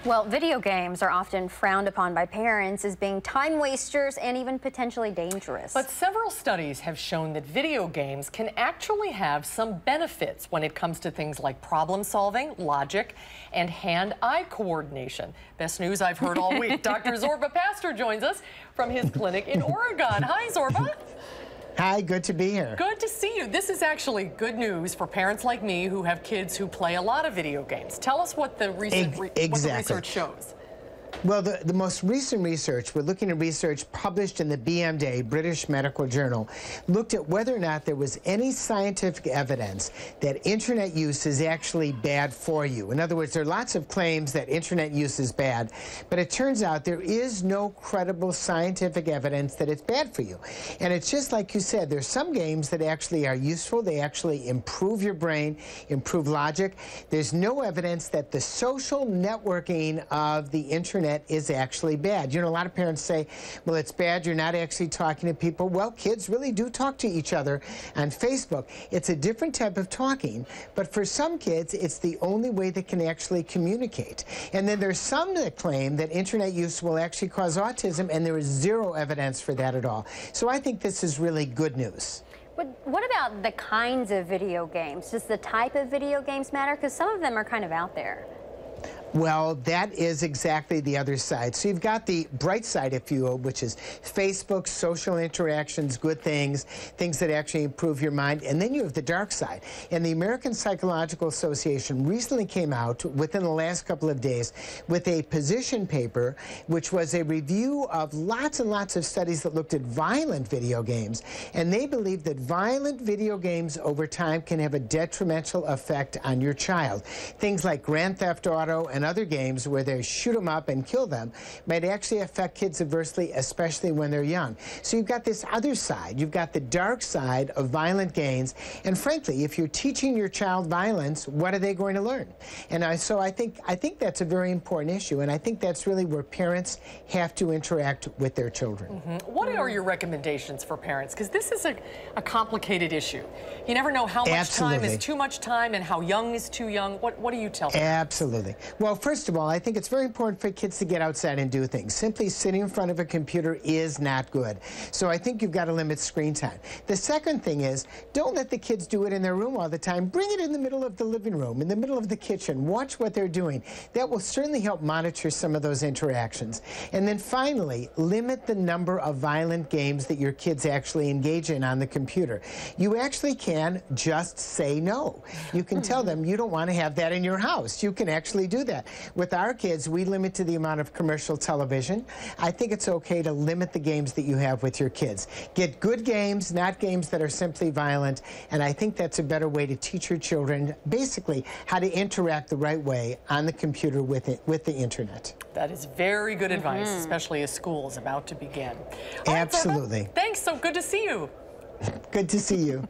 Well, video games are often frowned upon by parents as being time wasters and even potentially dangerous. But several studies have shown that video games can actually have some benefits when it comes to things like problem solving, logic, and hand-eye coordination. Best news I've heard all week. Dr. Zorba Paster joins us from his clinic in Oregon. Hi, Zorba. Hi, good to be here. Good to see you. This is actually good news for parents like me who have kids who play a lot of video games. Tell us what the research shows. Well, the most recent research, we're looking at research published in the BMJ, British Medical Journal, looked at whether or not there was any scientific evidence that internet use is actually bad for you. In other words, there are lots of claims that internet use is bad, but it turns out there is no credible scientific evidence that it's bad for you. And it's just like you said, there's some games that actually are useful. They actually improve your brain, improve logic. There's no evidence that the social networking of the internet is actually bad. You know, a lot of parents say, well, it's bad, you're not actually talking to people. Well, kids really do talk to each other on Facebook. It's a different type of talking, but for some kids, it's the only way they can actually communicate. And then there's some that claim that internet use will actually cause autism, and there is zero evidence for that at all. So I think this is really good news. But what about the kinds of video games? Does the type of video games matter? Because some of them are kind of out there. Well, that is exactly the other side. So you've got the bright side, if you will, which is Facebook, social interactions, good things, things that actually improve your mind. And then you have the dark side. And the American Psychological Association recently came out within the last couple of days with a position paper, which was a review of lots and lots of studies that looked at violent video games. And they believe that violent video games over time can have a detrimental effect on your child. Things like Grand Theft Auto and other games where they shoot them up and kill them might actually affect kids adversely, especially when they're young. So you've got this other side. You've got the dark side of violent games. And frankly, if you're teaching your child violence, what are they going to learn? And so I think that's a very important issue. And I think that's really where parents have to interact with their children. What are your recommendations for parents? Because this is a complicated issue. You never know how much time is too much time and how young is too young. What do you tell them? Absolutely. Well, first of all, I think it's very important for kids to get outside and do things. Simply sitting in front of a computer is not good. So I think you've got to limit screen time. The second thing is, don't let the kids do it in their room all the time. Bring it in the middle of the living room, in the middle of the kitchen. Watch what they're doing. That will certainly help monitor some of those interactions. And then finally, limit the number of violent games that your kids actually engage in on the computer. You actually can just say no. You can tell them you don't want to have that in your house. You can actually do that. With our kids, we limit to the amount of commercial television. I think it's okay to limit the games that you have with your kids. Get good games, not games that are simply violent, and I think that's a better way to teach your children basically how to interact the right way on the computer with the internet. That is very good advice, especially as school is about to begin. Absolutely. Thanks, so good to see you. Good to see you.